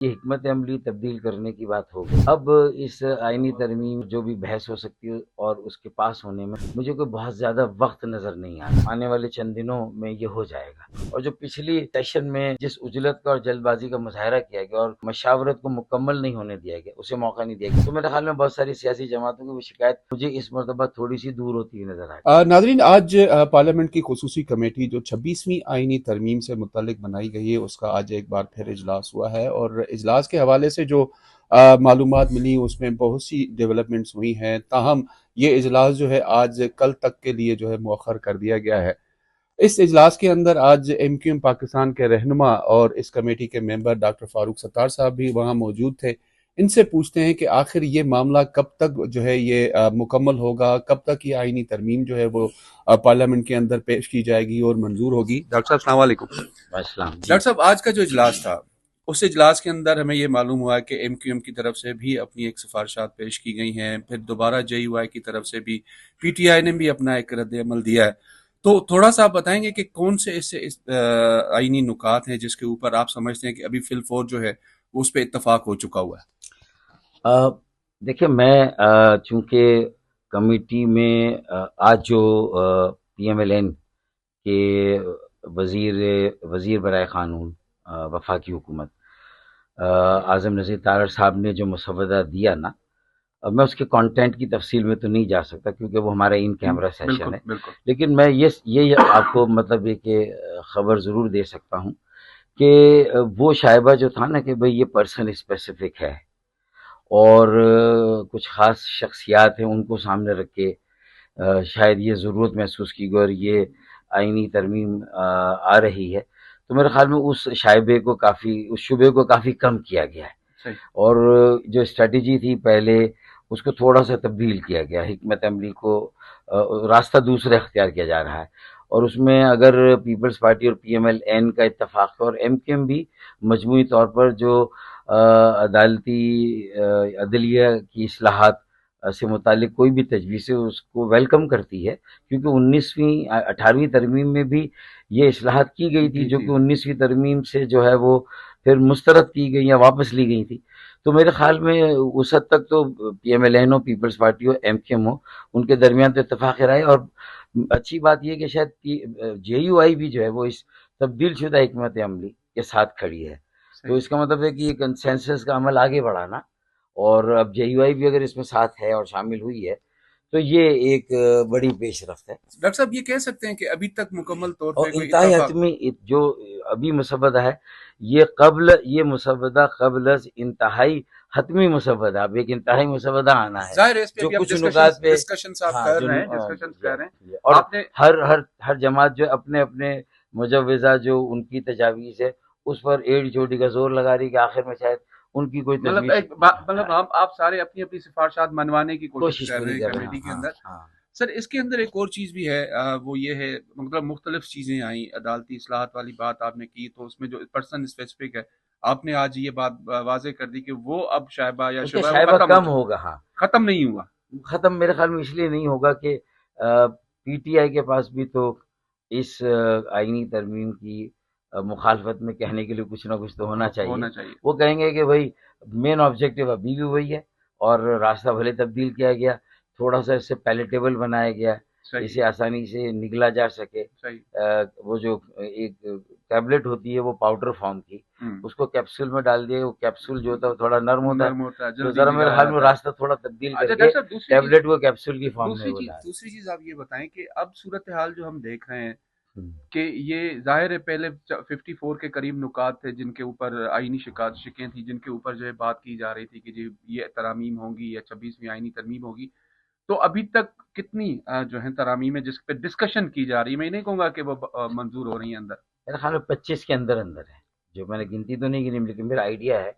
یہ حکمت عملی تبدیل کرنے کی بات ہوگی. اب اس آئینی ترمیم جو بھی بحث ہو سکتی ہے اور اس کے پاس ہونے میں مجھے کوئی بہت زیادہ وقت نظر نہیں آتا. آنے والے چند دنوں میں یہ ہو جائے گا. اور جو پچھلی سیشن میں جس عجلت کا اور جلد بازی کا مظاہرہ کیا گیا اور مشاورت کو مکمل نہیں ہونے دیا گیا، اسے موقع نہیں دیا گیا، تو میرے خیال میں بہت ساری سیاسی جماعتوں کی وہ شکایت مجھے اس مرتبہ تھوڑی سی دور ہوتی ہوئی نظر آئی. ناظرین، آج پارلیمنٹ کی خصوصی کمیٹی جو 26ویں آئینی ترمیم سے متعلق بنائی گئی ہے، اس کا آج ایک بار پھر اجلاس ہوا ہے، اور اجلاس کے حوالے سے جو معلومات ملی اس میں بہت سی ڈیولپمنٹس ہوئی ہیں. تاہم یہ اجلاس جو ہے آج کل تک کے لیے جو ہے مؤخر کر دیا گیا ہے. اس اجلاس کے اندر آج ایم کیو ایم پاکستان کے رہنما اور اس کمیٹی کے ممبر ڈاکٹر فاروق ستار صاحب بھی وہاں موجود تھے. ان سے پوچھتے ہیں کہ آخر یہ معاملہ کب تک جو ہے یہ مکمل ہوگا، کب تک یہ آئینی ترمیم جو ہے وہ پارلیمنٹ کے اندر پیش کی جائے گی اور منظور ہوگی. ڈاکٹر صاحب السلام علیکم. السلام. ڈاکٹر صاحب، آج کا جو اجلاس تھا اس اجلاس کے اندر ہمیں یہ معلوم ہوا کہ ایم کیو ایم کی طرف سے بھی اپنی ایک سفارشات پیش کی گئی ہیں، پھر دوبارہ جے یو آئی کی طرف سے بھی، پی ٹی آئی نے بھی اپنا ایک رد عمل دیا ہے. تو تھوڑا سا آپ بتائیں گے کہ کون سے اس آئینی نکات ہیں جس کے اوپر آپ سمجھتے ہیں کہ ابھی فی الفور جو ہے اس پہ اتفاق ہو چکا ہوا ہے؟ دیکھیں، میں چونکہ کمیٹی میں آج جو پی ایم ایل این کے وزیر برائے قانون وفاقی حکومت اعظم نذیر تارڑ صاحب نے جو مسودہ دیا نا، میں اس کے کانٹینٹ کی تفصیل میں تو نہیں جا سکتا کیونکہ وہ ہمارا ان کیمرہ سیشن ہے. بالکل. لیکن میں یہ آپ کو مطلب یہ کہ خبر ضرور دے سکتا ہوں کہ وہ شائبہ جو تھا نا کہ بھئی یہ پرسن اسپیسیفک ہے اور کچھ خاص شخصیات ہیں، ان کو سامنے رکھ کے شاید یہ ضرورت محسوس کی گئی اور یہ آئینی ترمیم آ رہی ہے، تو میرے خیال میں اس شبے کو کافی کم کیا گیا ہے. صحیح. اور جو اسٹریٹجی تھی پہلے اس کو تھوڑا سا تبدیل کیا گیا، حکمت عملی کو راستہ دوسرا اختیار کیا جا رہا ہے. اور اس میں اگر پیپلز پارٹی اور پی ایم ایل این کا اتفاق ہے اور ایم کیو ایم بھی مجموعی طور پر جو عدلیہ کی اصلاحات سے متعلق کوئی بھی تجویز ہے اس کو ویلکم کرتی ہے، کیونکہ 18ویں ترمیم میں بھی یہ اصلاحات کی گئی تھی جو کہ 19ویں ترمیم سے جو ہے وہ پھر مسترد کی گئی یا واپس لی گئی تھی. تو میرے خیال میں اس حد تک تو پی ایم ایل این ہو، پیپلز پارٹی ہو، ایم کیو ایم ہو، ان کے درمیان تو اتفاق رائے. اور اچھی بات یہ کہ شاید جے یو آئی بھی جو ہے وہ اس تبدیل شدہ حکمت عملی کے ساتھ کھڑی ہے. تو اس کا مطلب ہے کہ یہ کنسنسس کا عمل آگے بڑھا نا، اور اب جے یو آئی بھی اگر اس میں ساتھ ہے اور شامل ہوئی ہے تو یہ ایک بڑی پیش رفت ہے. ڈاکٹر صاحب، یہ کہہ سکتے ہیں کہ ابھی تک مکمل طور اور پہ کوئی انتہائی اتفاق؟ حتمی جو ابھی مسودہ ہے یہ مسودہ قبل از انتہائی حتمی مسودہ، اب ایک انتہائی مسودہ آنا ہے ظاہر ہے اس پہ جو بھی کچھ نکات پہ ڈسکشنز آپ کر رہے ہیں. اور آپ نے ہر جماعت جو اپنے اپنے مجوزہ جو ان کی تجاویز ہے اس پر ایڑی چوٹی کا زور لگا رہی کہ آخر میں شاید ان کی کوئی مطلب آپ سارے اپنی اپنی سفارشات منوانے کی کوشش کر رہے ہیں کمیٹی کے اندر. سر، اس کے اندر ایک اور چیز بھی ہے، وہ یہ ہے مطلب مختلف چیزیں آئیں. عدالتی اصلاحات والی بات آپ نے کی تو اس میں جو پرسن اسپیسیفک ہے، آپ نے آج یہ بات واضح کر دی کہ وہ اب شائبہ یا شائبہ کم ہوگا. ختم نہیں ہوا. ختم میرے خیال میں اس لیے نہیں ہوگا کہ پی ٹی آئی کے پاس بھی تو اس آئینی ترمیم کی مخالفت میں کہنے کے لیے کچھ نہ کچھ تو ہونا چاہیے. وہ کہیں گے کہ بھائی مین آبجیکٹو ابھی بھی وہی ہے اور راستہ بھلے تبدیل کیا گیا، تھوڑا سا اس سے پیلیٹیبل بنایا گیا، اسے آسانی سے نگلا جا سکے. وہ جو ایک ٹیبلٹ ہوتی ہے وہ پاؤڈر فارم کی، اس کو کیپسول میں ڈال دیا، وہ کیپسول جو ہوتا ہے وہ تھوڑا نرم ہوتا ہے، تو ذرا میرے خیال میں راستہ تھوڑا تبدیل کر کے ٹیبلٹ کو کیپسول کی فارم میں بنا. دوسری چیز آپ یہ بتائیں کہ اب صورتحال جو ہم دیکھ رہے ہیں کہ یہ ظاہر ہے پہلے 54 کے قریب نکات تھے جن کے اوپر آئینی شکیں تھیں، جن کے اوپر جو ہے بات کی جا رہی تھی کہ یہ ترامیم ہوں گی یا 26ویں آئینی ترمیم ہوگی. تو ابھی تک کتنی جو ہیں ترامیم ہے جس پہ ڈسکشن کی جا رہی ہے؟ میں نہیں کہوں گا کہ وہ منظور ہو رہی ہیں اندر. میرے خیال میں 25 کے اندر ہے، جو میں نے گنتی تو نہیں گنی لیکن میرا آئیڈیا ہے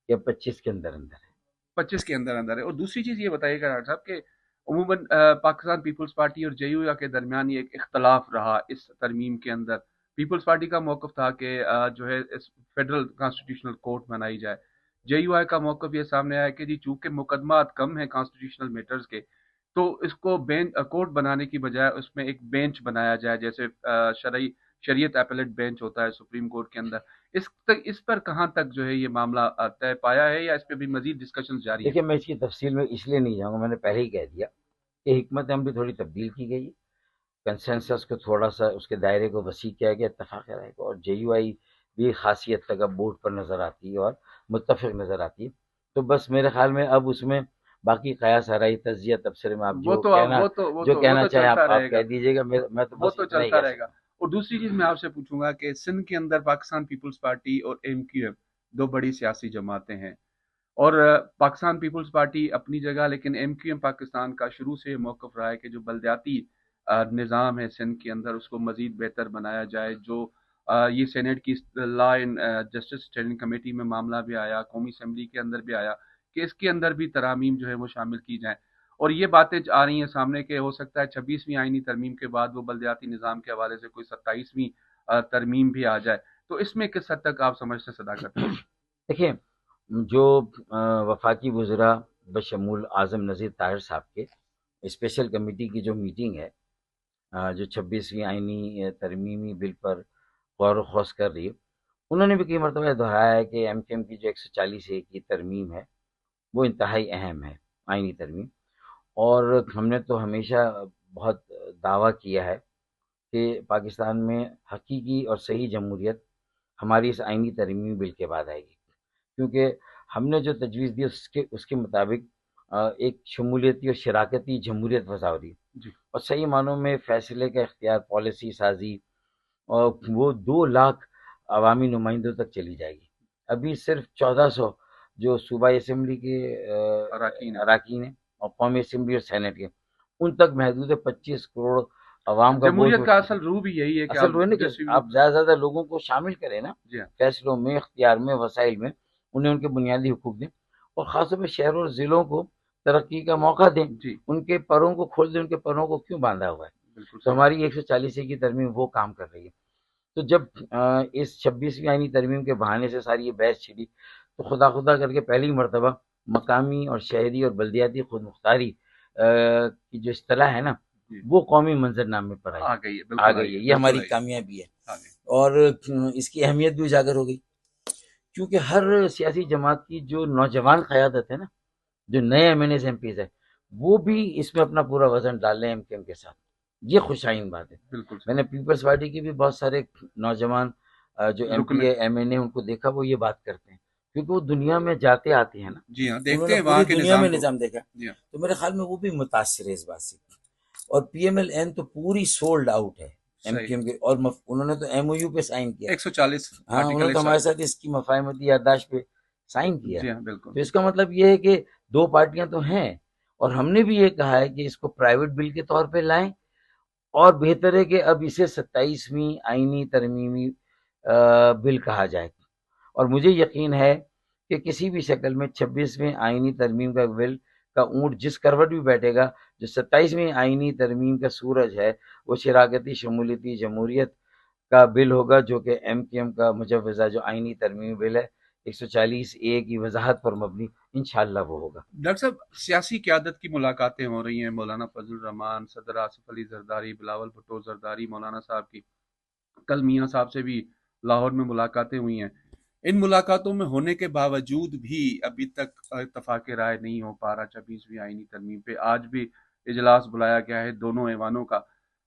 کہ 25 کے اندر ہے. 25 کے اندر ہے. اور دوسری چیز یہ بتائیے گا ڈاکٹر صاحب کہ عموماً پاکستان پیپلز پارٹی اور جے یو آئی کے درمیان یہ ایک اختلاف رہا اس ترمیم کے اندر. پیپلز پارٹی کا موقف تھا کہ جو ہے فیڈرل کانسٹیٹیوشنل کورٹ بنائی جائے. جے یو آئی کا موقف یہ سامنے آیا کہ چونکہ مقدمات کم ہیں کانسٹیٹیوشنل میٹرز کے، تو اس کو کورٹ بنانے کی بجائے اس میں ایک بینچ بنایا جائے، جیسے شریعت اپیلیٹ بینچ ہوتا ہے سپریم کورٹ کے اندر، اس پر کہاں تک جو ہے یہ معاملہ طے پایا ہے یا اس پہ بھی مزید ڈسکشن جاری ہیں؟ دیکھیے میں اس کی تفصیل میں اس لیے نہیں جاؤں گا، میں نے پہلے ہی کہہ دیا کہ حکمت عملی تھوڑی تبدیل کی گئی ہے، کنسنسس کو تھوڑا سا اس کے دائرے کو وسیع کیا گیا اتفاق رائے کو، اور جے یو آئی بھی خاصی حد تک اب بورڈ پر نظر آتی ہے اور متفق نظر آتی ہے. تو بس میرے خیال میں اب اس میں باقی قیاس آرائی تجزیہ تبصرے میں آپ جو کہنا چاہیں آپ کہہ دیجیے گا، میں تو وہ بس تو اتنا ہی چلتا کہہ رہے گا. سکتا ہوں. اور دوسری چیز میں آپ سے پوچھوں گا کہ سندھ کے اندر پاکستان پیپلز پارٹی اور ایم کیو ایم دو بڑی سیاسی جماعتیں ہیں، اور پاکستان پیپلز پارٹی اپنی جگہ، لیکن ایم کیو ایم پاکستان کا شروع سے موقف رہا ہے کہ جو بلدیاتی نظام ہے سندھ کے اندر اس کو مزید بہتر بنایا جائے. جو یہ سینیٹ کی law and justice standing committee میں معاملہ بھی آیا، قومی اسمبلی کے اندر بھی آیا کہ اس کے اندر بھی ترامیم جو ہے وہ شامل کی جائیں، اور یہ باتیں آ رہی ہیں سامنے کہ ہو سکتا ہے 26ویں آئینی ترمیم کے بعد وہ بلدیاتی نظام کے حوالے سے کوئی 27ویں ترمیم بھی آ جائے. تو اس میں کس حد تک آپ سمجھتے صداقت ہیں؟ دیکھیں جو وفاقی وزراء بشمول اعظم نذیر طاہر صاحب کے اسپیشل کمیٹی کی جو میٹنگ ہے جو 26ویں آئینی ترمیمی بل پر غور و خوض کر رہی ہے، انہوں نے بھی کئی مرتبہ دہرایا ہے کہ ایم کیو ایم کی جو 140 کی ترمیم ہے وہ انتہائی اہم ہے آئینی ترمیم. اور ہم نے تو ہمیشہ بہت دعویٰ کیا ہے کہ پاکستان میں حقیقی اور صحیح جمہوریت ہماری اس آئینی ترمیمی بل کے بعد آئے گی، کیونکہ ہم نے جو تجویز دی اس کے مطابق ایک شمولیتی اور شراکتی جمہوریت وضع ہو رہی ہے، اور صحیح معنوں میں فیصلے کا اختیار، پالیسی سازی، اور وہ 2 لاکھ عوامی نمائندوں تک چلی جائے گی. ابھی صرف 1400 جو صوبائی اسمبلی کے اراکین ہیں اور قومی اسمبلی اور سینٹ کے، ان تک محدود ہے. 25 کروڑ عوام کا جمہوریت کا اصل روح بھی یہی ہے کہ آپ زیادہ سے زیادہ لوگوں کو شامل کریں نا فیصلوں میں، اختیار میں، وسائل میں، انہیں ان کے بنیادی حقوق دیں، اور خاص طور پہ شہروں اور ضلعوں کو ترقی کا موقع دیں. ان کے پروں کو کھول دیں، ان کے پروں کو کیوں باندھا ہوا ہے؟ تو ہماری 140 کی ترمیم وہ کام کر رہی ہے. تو جب اس 26ویں آئینی ترمیم کے بہانے سے ساری یہ بحث چھڑی تو خدا کر کے پہلی مرتبہ مقامی اور شہری اور بلدیاتی خود مختاری کی جو اصطلاح ہے نا وہ قومی منظر نامے پر آ گئی ہے. یہ ہماری کامیابی ہے، اور اس کی اہمیت بھی اجاگر ہو گئی، کیونکہ ہر سیاسی جماعت کی جو نوجوان قیادت ہے نا، جو نئے MNAs MPs ہے، وہ بھی اس میں اپنا پورا وزن ڈال رہے ہیں ایم کیو ایم کے ساتھ. یہ خوشائن بات ہے. میں نے پیپلز پارٹی کے بھی بہت سارے نوجوان جو M P A M N A ان کو دیکھا، وہ یہ بات کرتے ہیں کیونکہ وہ دنیا میں جاتے آتے ہیں نا، دیکھتے ہیں وہاں کے دنیا میں نظام دیکھا، تو میرے خیال میں وہ بھی متاثر ہے اس بات سے. اور پی ایم ایل این تو پوری سولڈ آؤٹ ہے ایم کیو ایم کے، اور انہوں نے تو ایم او یو پہ سائن کیا 140. ہاں انہوں نے تو ہمارے ساتھ اس کی مفاہمتی یادداشت پہ سائن کیا. تو اس کا مطلب یہ ہے کہ 2 پارٹیاں تو ہیں، اور ہم نے بھی یہ کہا ہے کہ اس کو پرائیویٹ بل کے طور پہ لائیں، اور بہتر ہے کہ اب اسے 27ویں آئینی ترمیمی بل کہا جائے. اور مجھے یقین ہے کہ کسی بھی شکل میں 26ویں آئینی ترمیم کا بل کا اونٹ جس کروٹ بھی بیٹھے گا، جو 27ویں آئینی ترمیم کا سورج ہے وہ شراکتی شمولیتی جمہوریت کا بل ہوگا، جو کہ ایم کیو ایم کا مجوزہ جو آئینی ترمیمی بل ہے 140A کی وضاحت پر مبنی، انشاءاللہ وہ ہوگا. ڈاکٹر صاحب سیاسی قیادت کی ملاقاتیں ہو رہی ہیں، مولانا فضل الرحمان، صدر آصف علی زرداری، بلاول بھٹو زرداری مولانا صاحب کی، کل میاں صاحب سے بھی لاہور میں ملاقاتیں ہوئی ہیں. ان ملاقاتوں میں ہونے کے باوجود بھی ابھی تک اتفاق رائے نہیں ہو پا رہا 26ویں آئینی ترمیم پہ. آج بھی اجلاس بلایا گیا ہے دونوں ایوانوں کا،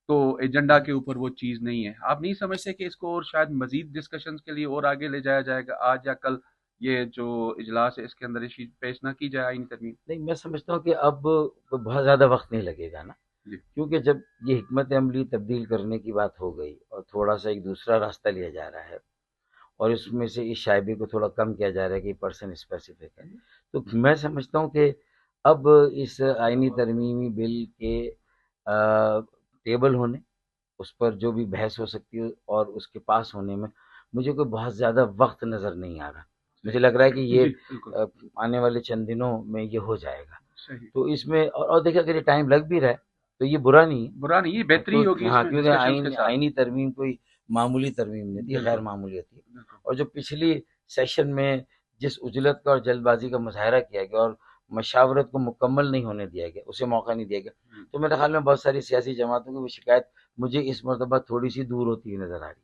تو ایجنڈا کے اوپر وہ چیز نہیں ہے. آپ نہیں سمجھتے کہ اس کو اور شاید مزید ڈسکشنز کے لیے اور آگے لے جایا جائے گا، آج یا کل یہ جو اجلاس ہے اس کے اندر یہ چیز پیش نہ کی جائے آئینی ترمیم؟ نہیں، میں سمجھتا ہوں کہ اب بہت زیادہ وقت نہیں لگے گا نا، کیونکہ جب یہ حکمت عملی تبدیل کرنے کی بات ہو گئی اور تھوڑا سا ایک دوسرا راستہ لیا جا رہا ہے، اور اس میں سے اس شائبے کو تھوڑا کم کیا جا رہا ہے کہ پرسن اسپیسیفک ہے، تو میں سمجھتا ہوں کہ اب اس آئینی ترمیمی بل کے ٹیبل ہونے، اس پر جو بھی بحث ہو سکتی ہے اور اس کے پاس ہونے میں مجھے کوئی بہت زیادہ وقت نظر نہیں آ رہا. مجھے لگ رہا ہے کہ یہ آنے والے چند دنوں میں یہ ہو جائے گا. تو اس میں اور دیکھیں اگر یہ ٹائم لگ بھی رہا ہے تو یہ برا نہیں ہے، بہتری ہوگی. ہاں، کیونکہ آئینی ترمیم کوئی معمولی ترمیم نہیں تھی، غیر معمولی ہوتی ہے. اور جو پچھلی سیشن میں جس عجلت کا اور جلد بازی کا مظاہرہ کیا گیا اور مشاورت کو مکمل نہیں ہونے دیا گیا، اسے موقع نہیں دیا گیا، تو میرے خیال میں بہت ساری سیاسی جماعتوں کی وہ شکایت مجھے اس مرتبہ تھوڑی سی دور ہوتی ہوئی نظر آ رہی ہے.